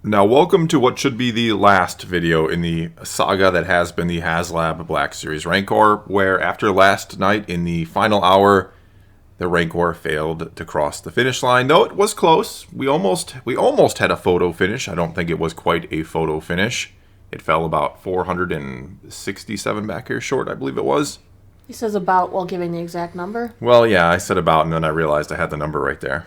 Now, welcome to what should be the last video in the saga that has been the Haslab Black Series Rancor, where after last night in the final hour, the Rancor failed to cross the finish line. Though it was close. We almost had a photo finish. I don't think it was quite a photo finish. It fell about 467 back here short, I believe it was. He says about while giving the exact number. Well, yeah, I said about, and then I realized I had the number right there.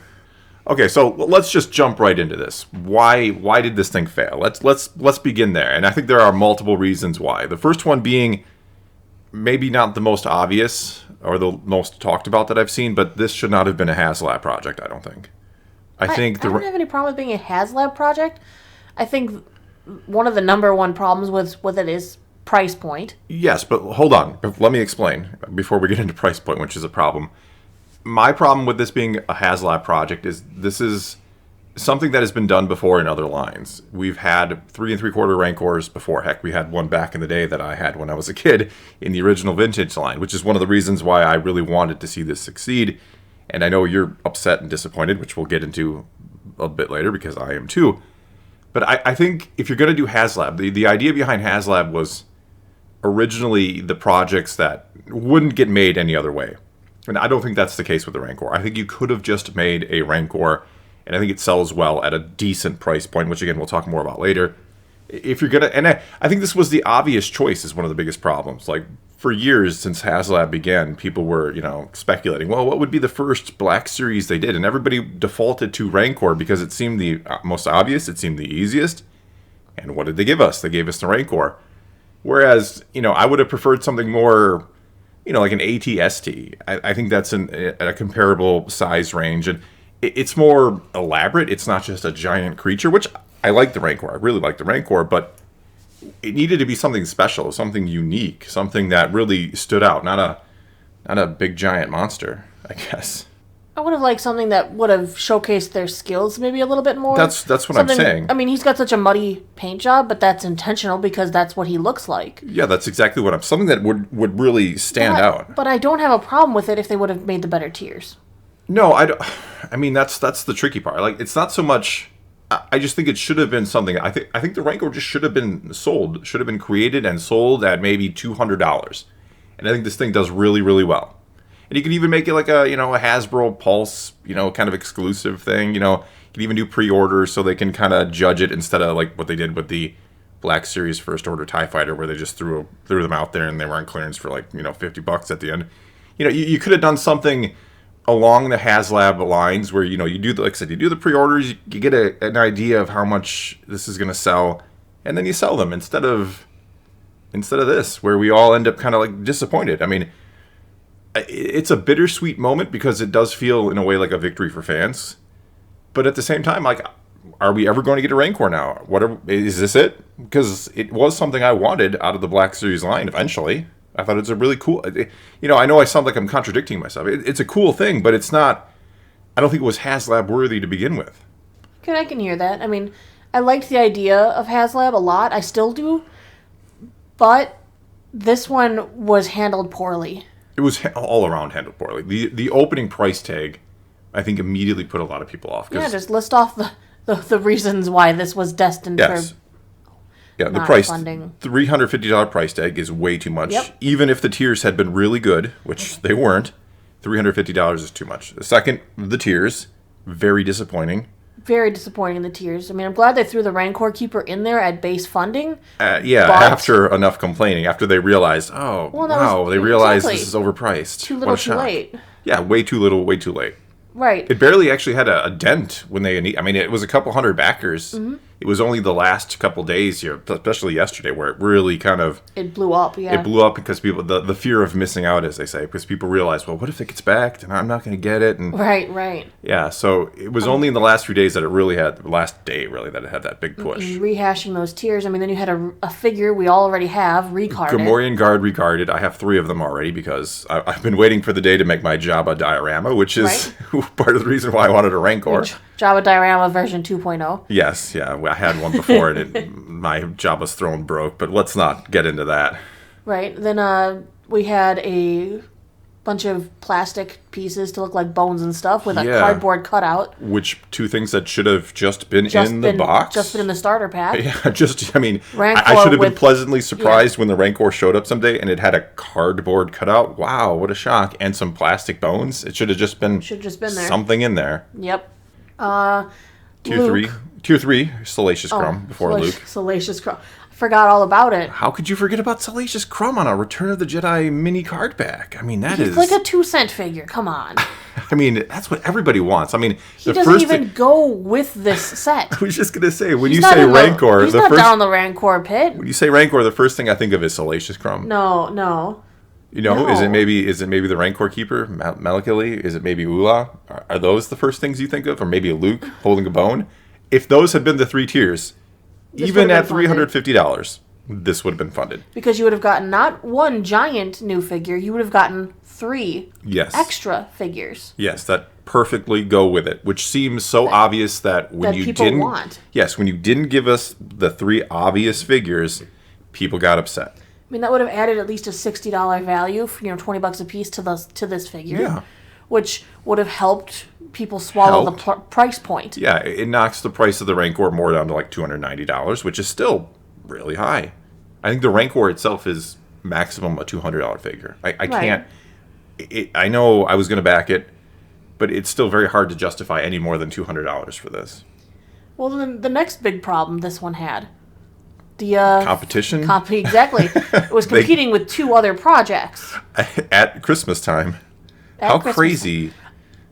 Okay, so let's just jump right into this. Why did this thing fail? Let's begin there. And I think there are multiple reasons why. The first one being maybe not the most obvious or the most talked about that I've seen, but this should not have been a Haslab project, I don't think. I don't have any problem with being a Haslab project. I think one of the number one problems with it is price point. Yes, but hold on. Let me explain before we get into price point, which is a problem. My problem with this being a Haslab project is this is something that has been done before in other lines. We've had 3 3/4 Rancors before. Heck, we had one back in the day that I had when I was a kid in the original vintage line, which is one of the reasons why I really wanted to see this succeed. And I know you're upset and disappointed, which we'll get into a bit later because I am too. But I think if you're going to do Haslab, the idea behind Haslab was originally the projects that wouldn't get made any other way. And I don't think that's the case with the Rancor. I think you could have just made a Rancor, and I think it sells well at a decent price point, which again, we'll talk more about later. If you're gonna, and I think this was the obvious choice is one of the biggest problems. Like, for years since Haslab began, people were, speculating, well, what would be the first Black Series they did? And everybody defaulted to Rancor because it seemed the most obvious, it seemed the easiest. And what did they give us? They gave us the Rancor. Whereas, I would have preferred something more, like an AT-ST. I think that's at a comparable size range. And it's more elaborate. It's not just a giant creature, which I like the Rancor. I really like the Rancor, but it needed to be something special, something unique, something that really stood out, not a big giant monster, I guess. I would have liked something that would have showcased their skills maybe a little bit more. That's what I'm saying. I mean, he's got such a muddy paint job, but that's intentional because that's what he looks like. Yeah, that's exactly what something that would really stand out. But I don't have a problem with it if they would have made the better tiers. No, I don't. I mean, that's the tricky part. Like, it's not so much. I just think it should have been something. I think the Rancor just should have been sold, should have been created and sold at maybe $200, and I think this thing does really, really well. And you can even make it like a Hasbro Pulse, kind of exclusive thing. You can even do pre-orders so they can kind of judge it instead of like what they did with the Black Series First Order TIE Fighter, where they just threw them out there and they were on clearance for like $50 at the end. You could have done something along the Haslab lines where you do like I said, you do the pre-orders, you get an idea of how much this is going to sell, and then you sell them instead of this, where we all end up kind of like disappointed. I mean, it's a bittersweet moment because it does feel in a way like a victory for fans, but at the same time, like, are we ever going to get a Rancor now? Is this it? Because it was something I wanted out of the Black Series line eventually. I thought it's a really cool, I know I sound like I'm contradicting myself. It's a cool thing, but it's not, I don't think it was Haslab worthy to begin with. I can hear that. I mean, I liked the idea of Haslab a lot. I still do. But this one was handled poorly. It was all around handled poorly. The opening price tag, I think, immediately put a lot of people off. Yeah, just list off the reasons why this was destined for... Yeah, the price, $350 price tag is way too much. Yep. Even if the tiers had been really good, which they weren't, $350 is too much. The second, the tiers, very disappointing. Very disappointing in the tiers. I mean, I'm glad they threw the Rancor Keeper in there at base funding. After enough complaining, after they realized, this is overpriced. Too little, too late. Yeah, way too little, way too late. Right. It barely actually had a dent when it was a couple hundred backers. Mm-hmm. It was only the last couple days here, especially yesterday, where it really kind of... It blew up, yeah. It blew up because people, the fear of missing out, as they say, because people realized, well, what if it gets backed and I'm not going to get it? And right. Yeah, so it was only in the last few days that it really had, the last day really, that it had that big push. Rehashing those tiers. I mean, then you had a figure we already have, recarded. Gamorrean Guard recarded. I have 3 of them already because I've been waiting for the day to make my Jabba diorama, which is part of the reason why I wanted a Rancor. Jabba diorama version 2.0. Yes, yeah. I had one before and my Jabba's throne broke, but let's not get into that. Right. Then we had a bunch of plastic pieces to look like bones and stuff with a Yeah. cardboard cutout. Which two things that should have just been in the box? Just been in the starter pack. Yeah, I mean, Rancor I should have been with- pleasantly surprised when the Rancor showed up someday and it had a cardboard cutout. Wow, what a shock. And some plastic bones. It should have just been there. something in there. Yep. Tier 3, Salacious Crumb before Luke. Salacious Crumb. Forgot all about it. How could you forget about Salacious Crumb on a Return of the Jedi mini card pack? I mean, that He's is like a 2-cent figure. Come on. I mean, that's what everybody wants. I mean, He doesn't even go with this set. I was just gonna say, when He's you not say in Rancor, he's the not first down the Rancor pit. when you say Rancor, the first thing I think of is Salacious Crumb. No. You know, No. is it maybe the Rancor Keeper, Malakili? Is it maybe Ula? Are those the first things you think of, or maybe a Luke holding a bone? If those had been the 3 tiers, This even would've at been funded. $350, this would have been funded. Because you would have gotten not one giant new figure, you would have gotten 3 Yes. extra figures. Yes, that perfectly go with it, which seems so obvious that when that you people didn't want. Yes, when you didn't give us the 3 obvious figures, people got upset. I mean, that would have added at least a $60 value, for, $20 a piece to this figure. Yeah. Which would have helped people swallow Helped. the price point. Yeah, it knocks the price of the Rancor more down to like $290, which is still really high. I think the Rancor itself is maximum a $200 figure. I Right. can't. I know I was going to back it, but it's still very hard to justify any more than $200 for this. Well, then the next big problem this one had. The Competition exactly. It was competing with 2 other projects. at Christmas time. at How Christmas. crazy.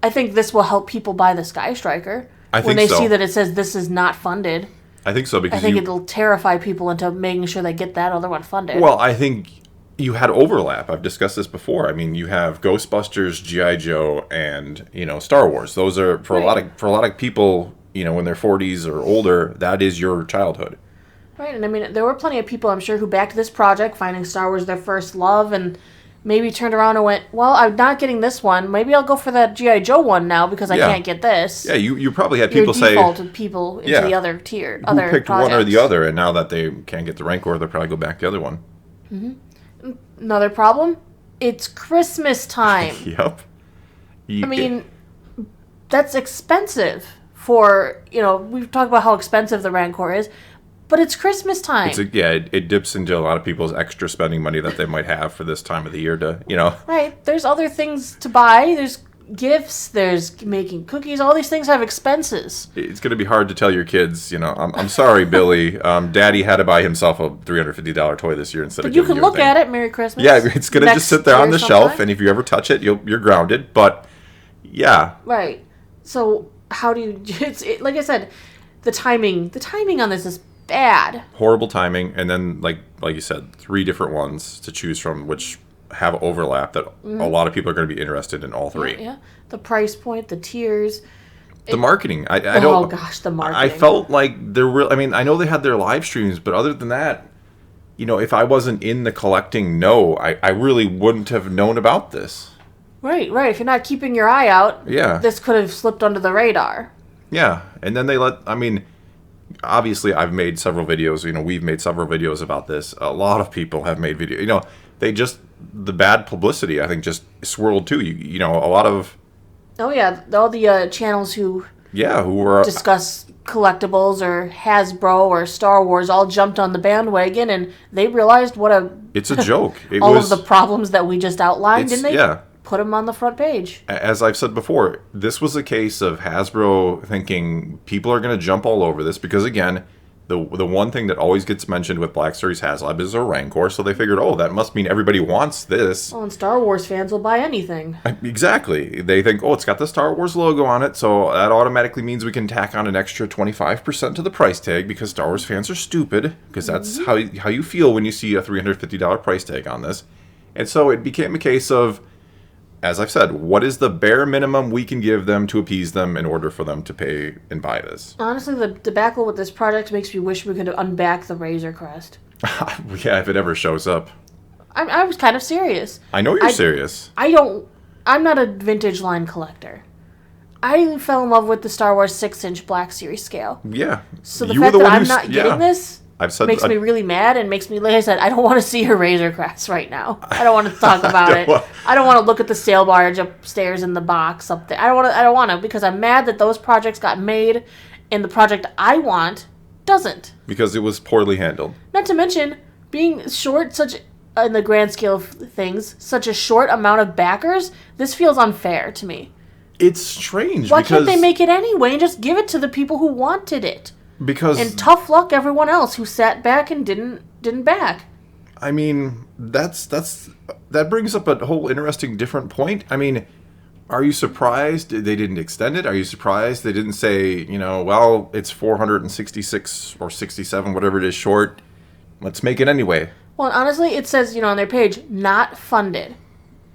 I think this will help people buy the Sky Striker. I when think they so. see that it says this is not funded. I think so I because think it'll terrify people into making sure they get that other one funded. Well, I think you had overlap. I've discussed this before. I mean, you have Ghostbusters, G.I. Joe, and Star Wars. Those are for Right. a lot of people, in their 40s or older. That is your childhood. Right, and I mean, there were plenty of people, I'm sure, who backed this project, finding Star Wars their first love, and maybe turned around and went, well, I'm not getting this one. Maybe I'll go for that G.I. Joe one now because I Yeah. can't get this. Yeah, you probably had Your people say defaulted people into Yeah. the other tier, who other picked projects. one or the other, and now that they can't get the Rancor, they'll probably go back the other one. Another problem? It's Christmas time. Yep. I mean, that's expensive for, we've talked about how expensive the Rancor is, but it's Christmas time. it dips into a lot of people's extra spending money that they might have for this time of the year to, Right. There's other things to buy. There's gifts. There's making cookies. All these things have expenses. It's going to be hard to tell your kids, I'm sorry, Billy. Daddy had to buy himself a $350 toy this year instead But of you giving can you a look thing. at it. Merry Christmas. Yeah, it's going to just sit there on the Next shelf, year and if you ever touch it, you're grounded. But yeah, Right. So how do you? Like I said, the timing on this is bad. horrible timing, and then like you said, 3 different ones to choose from, which have overlap that a lot of people are going to be interested in all 3. Yeah. The price point, the tiers. The marketing, I don't. Oh gosh, the marketing. I felt like they're real. I mean, I know they had their live streams, but other than that, if I wasn't in the collecting I really wouldn't have known about this. Right. If you're not keeping your eye out, Yeah. this could have slipped under the radar. Yeah, and then obviously I've made several videos, we've made several videos about this. A lot of people have made videos, the bad publicity, I think, just swirled too. A lot of, Oh yeah, all the channels who who were, discuss collectibles or Hasbro or Star Wars all jumped on the bandwagon and they realized it's a joke. all of the problems that we just outlined, and they yeah. put them on the front page. As I've said before, this was a case of Hasbro thinking people are going to jump all over this because, again, the one thing that always gets mentioned with Black Series Haslab is a Rancor, so they figured, that must mean everybody wants this. Well, and Star Wars fans will buy anything. Exactly. They think, it's got the Star Wars logo on it, so that automatically means we can tack on an extra 25% to the price tag because Star Wars fans are stupid, because that's how you feel when you see a $350 price tag on this. And so it became a case of, as I've said, what is the bare minimum we can give them to appease them in order for them to pay and buy this? Honestly, the debacle with this project makes me wish we could unback the Razor Crest. Yeah, if it ever shows up. I was kind of serious. I know you're serious. I'm not a vintage line collector. I fell in love with the Star Wars 6-inch Black Series scale. Yeah. So the fact that I'm not getting this I've said makes me really mad and makes me, like I said, I don't want to see her Razor Crest right now. I don't want to talk about it. I don't want to look at the sail barge upstairs in the box up there. I don't want to because I'm mad that those projects got made and the project I want doesn't. Because it was poorly handled. Not to mention being short in the grand scale of things, such a short amount of backers, this feels unfair to me. It's strange. Why can't they make it anyway and just give it to the people who wanted it? Because and tough luck everyone else who sat back and didn't back. I mean, that brings up a whole interesting different point. I mean, are you surprised they didn't extend it? Are you surprised they didn't say, well, it's 466 or 67, whatever it is short. Let's make it anyway. Well, honestly, it says, on their page, not funded.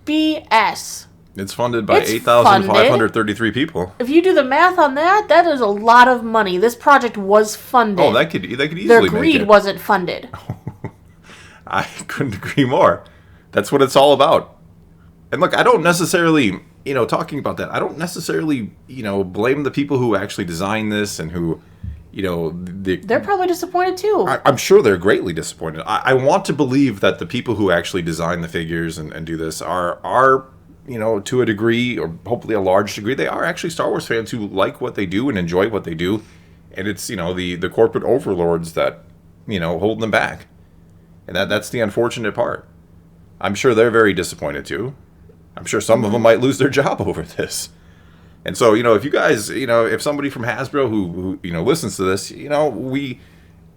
BS. It's funded by 8,533 people. If you do the math on that, that is a lot of money. This project was funded. Oh, they could easily make it. Their greed wasn't funded. I couldn't agree more. That's what it's all about. And look, I don't necessarily, talking about that, I don't necessarily, blame the people who actually designed this and who, they're probably disappointed too. I'm sure they're greatly disappointed. I want to believe that the people who actually design the figures and do this are to a degree, or hopefully a large degree, they are actually Star Wars fans who like what they do and enjoy what they do. And it's, the corporate overlords that, hold them back. And that's the unfortunate part. I'm sure they're very disappointed too. I'm sure some of them might lose their job over this. And so, if you guys, if somebody from Hasbro who listens to this, we,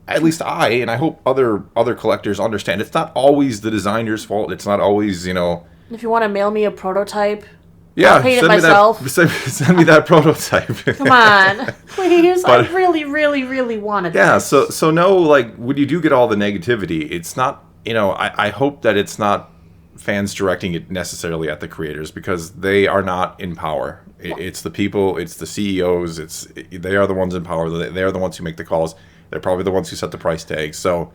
at least and I hope other collectors understand, it's not always the designer's fault. It's not always, If you want to mail me a prototype, yeah, I'll paint it myself. Send me that prototype. Come on, please. I really, really, really wanted this. Yeah, so no, like, when you do get all the negativity, it's not, I hope that it's not fans directing it necessarily at the creators, because they are not in power. It's the people, it's the CEOs, they are the ones in power. They are the ones who make the calls. They're probably the ones who set the price tags. So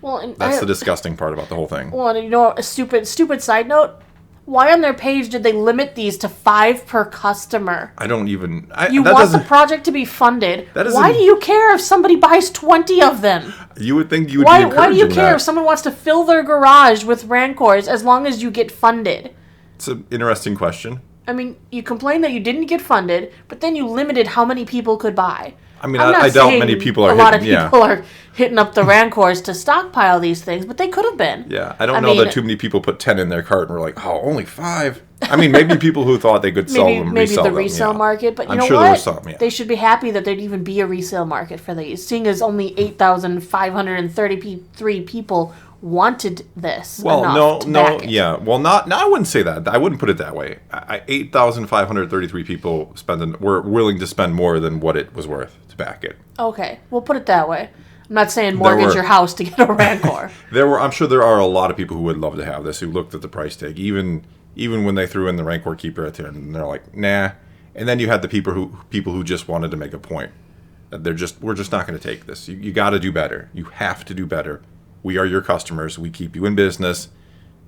that's the disgusting part about the whole thing. Well, and a stupid side note. Why on their page did they limit these to 5 per customer? I don't even... You want the project to be funded. Why do you care if somebody buys 20 of them? You would think you would be encouraging Why do you care if someone wants to fill their garage with Rancors as long as you get funded? It's an interesting question. I mean, you complain that you didn't get funded, but then you limited how many people could buy. I mean, I doubt many people are are hitting up the Rancors to stockpile these things, but they could have been. Yeah, I don't know that too many people put 10 in their cart and were like, oh, only 5. I mean, maybe people who thought they could sell them, maybe resell the them, resale market, but I'm sure what? There was some, They should be happy that there'd even be a resale market for these, seeing as only 8,533 people wanted this. Well, I wouldn't say that. I wouldn't put it that way. 8,533 people were willing to spend more than what it was worth to back it. Okay, we'll put it that way. I'm not saying mortgage your house to get a Rancor. I'm sure there are a lot of people who would love to have this, who looked at the price tag, even when they threw in the Rancor Keeper at the end, and they're like, nah. And then you had the people who just wanted to make a point that we're just not going to take this. You got to do better. You have to do better. We are your customers. We keep you in business.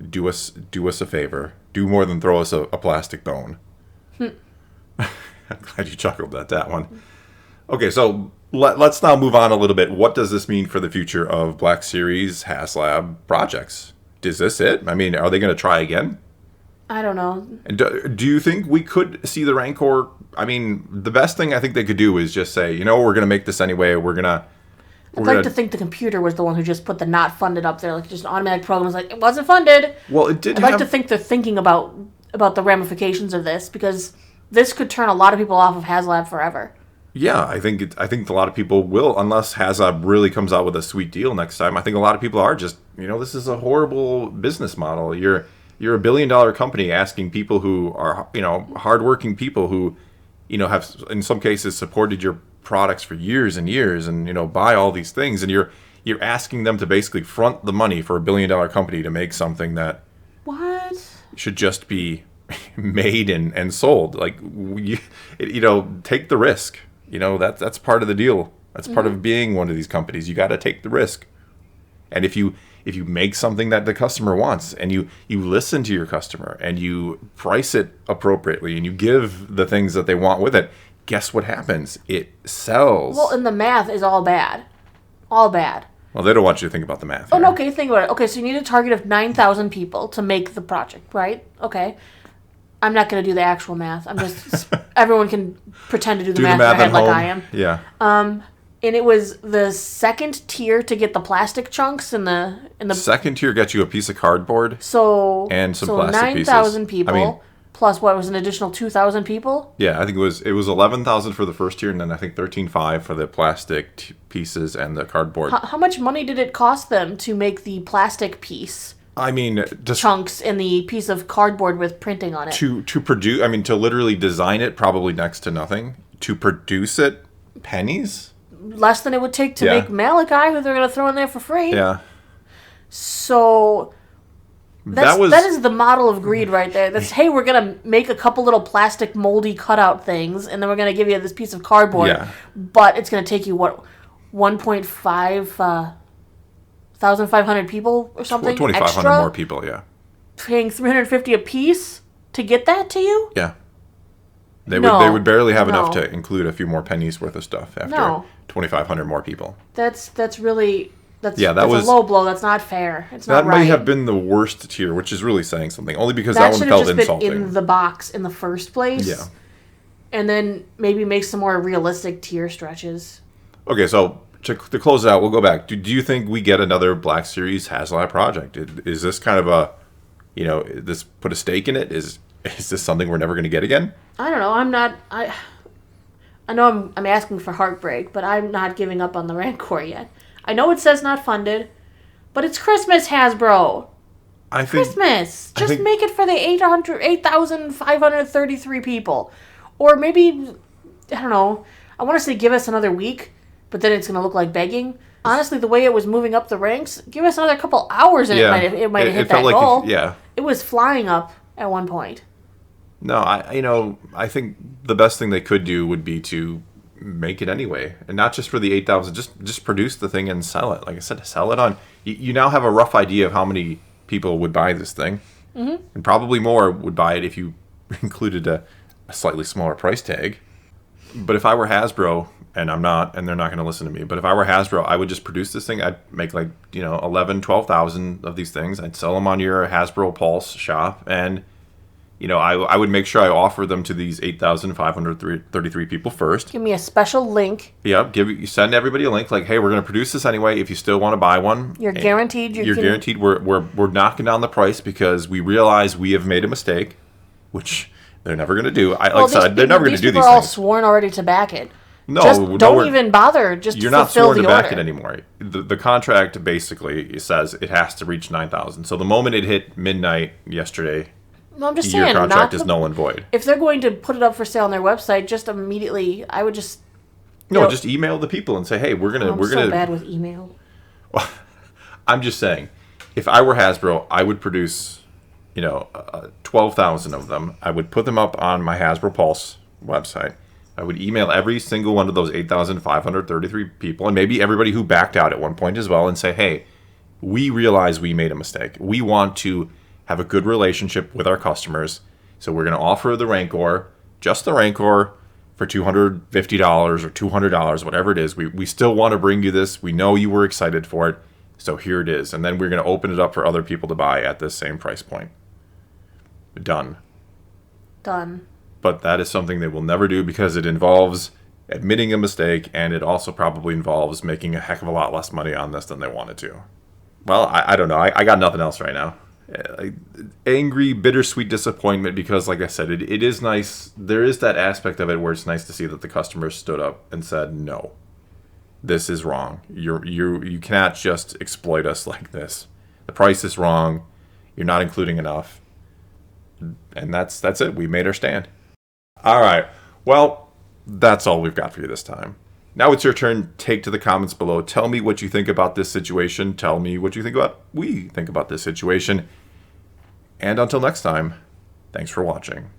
Do us a favor. Do more than throw us a plastic bone. I'm glad you chuckled at that one. Okay, so let's now move on a little bit. What does this mean for the future of Black Series Haslab projects? Is this it? I mean, are they going to try again? I don't know. And do you think we could see the Rancor? I mean, the best thing I think they could do is just say, we're going to make this anyway. I'd like to think the computer was the one who just put the not funded up there, like just an automatic program was like, it wasn't funded. Well, it did. I'd like to think they're thinking about the ramifications of this, because this could turn a lot of people off of Haslab forever. Yeah, I think a lot of people will, unless Haslab really comes out with a sweet deal next time. I think a lot of people are just, this is a horrible business model. You're a $1 billion company asking people who are, hardworking people who, have in some cases supported your products for years and years and, buy all these things, and you're asking them to basically front the money for a $1 billion company to make something that should just be made and sold. Like, take the risk. That's part of the deal. That's part of being one of these companies. You got to take the risk. And if you make something that the customer wants, and you listen to your customer, and you price it appropriately, and you give the things that they want with it, guess what happens? It sells. Well, and the math is all bad. All bad. Well, they don't want you to think about the math. Oh, here. no, okay, think about it. Okay, so you need a target of 9,000 people to make the project, right? Okay. I'm not going to do the actual math. I'm just... everyone can pretend to do the math in their head like I am. Yeah. And it was the second tier to get the plastic chunks in the second tier gets you a piece of cardboard. And some plastic 9,000 pieces. people plus what was an additional 2,000 people? Yeah, I think it was 11,000 for the first tier, and then I think 13,500 for the plastic pieces and the cardboard. How much money did it cost them to make the plastic piece? I mean, just chunks and the piece of cardboard with printing on it. To produce, I mean, to literally design it, probably next to nothing. To produce it, pennies. Less than it would take to make Malachi, who they're going to throw in there for free. Yeah. So that is the model of greed right there. That's, hey, we're going to make a couple little plastic moldy cutout things, and then we're going to give you this piece of cardboard. Yeah. But it's going to take you, 1.5 1,500 people or something? 2,500 more people, yeah. Paying $350 a piece to get that to you? Yeah. They would barely have enough to include a few more pennies worth of stuff after 2,500 more people. That's really... That's was a low blow. That's not fair. It's not right. That may have been the worst tier, which is really saying something. Only because that one felt insulting. That should have just been in the box in the first place. Yeah. And then maybe make some more realistic tier stretches. Okay, so to close it out, we'll go back. Do you think we get another Black Series Haslab project? Is this kind of a, this put a stake in it? Is this something we're never going to get again? I don't know. I know I'm asking for heartbreak, but I'm not giving up on the Rancor yet. I know it says not funded, but it's Christmas, Hasbro. Christmas. Just make it for the 8,533 people. Or maybe, I don't know, I want to say give us another week, but then it's going to look like begging. Honestly, the way it was moving up the ranks, give us another couple hours and it might have hit that goal. It was flying up at one point. No, I think the best thing they could do would be to make it anyway, and not just for the 8,000. Just produce the thing and sell it. Like I said, sell it on. You now have a rough idea of how many people would buy this thing, and probably more would buy it if you included a slightly smaller price tag. But if I were Hasbro, and I'm not, and they're not going to listen to me, but if I were Hasbro, I would just produce this thing. I'd make 11,000, 12,000 of these things. I'd sell them on your Hasbro Pulse shop, and I would make sure I offer them to these 8,533 people first. Give me a special link. Yeah, send everybody a link like, hey, we're going to produce this anyway. If you still want to buy one, you're guaranteed. You're guaranteed. We're knocking down the price because we realize we have made a mistake, which they're never going to do. They're never going to do these things. These people are all sworn already to back it. No, don't even bother. You're not sworn to back it anymore. The contract basically says it has to reach 9,000. So the moment it hit midnight yesterday. No, I'm just saying, your contract is null and void. If they're going to put it up for sale on their website, just immediately, I would just... just email the people and say, hey, we're going to... I'm so bad with email. Well, I'm just saying, if I were Hasbro, I would produce, 12,000 of them. I would put them up on my Hasbro Pulse website. I would email every single one of those 8,533 people, and maybe everybody who backed out at one point as well, and say, hey, we realize we made a mistake. We want to have a good relationship with our customers. So we're going to offer the Rancor, just the Rancor, for $250 or $200, whatever it is. We still want to bring you this. We know you were excited for it. So here it is. And then we're going to open it up for other people to buy at the same price point. Done. But that is something they will never do because it involves admitting a mistake, and it also probably involves making a heck of a lot less money on this than they wanted to. Well, I don't know. I got nothing else right now. Angry, bittersweet disappointment because, like I said, it is nice. There is that aspect of it where it's nice to see that the customers stood up and said, no, this is wrong. You cannot just exploit us like this. The price is wrong. You're not including enough. And that's it. We made our stand. All right. Well, that's all we've got for you this time. Now it's your turn. Take to the comments below. Tell me what you think about this situation. Tell me what you think about this situation. And until next time, thanks for watching.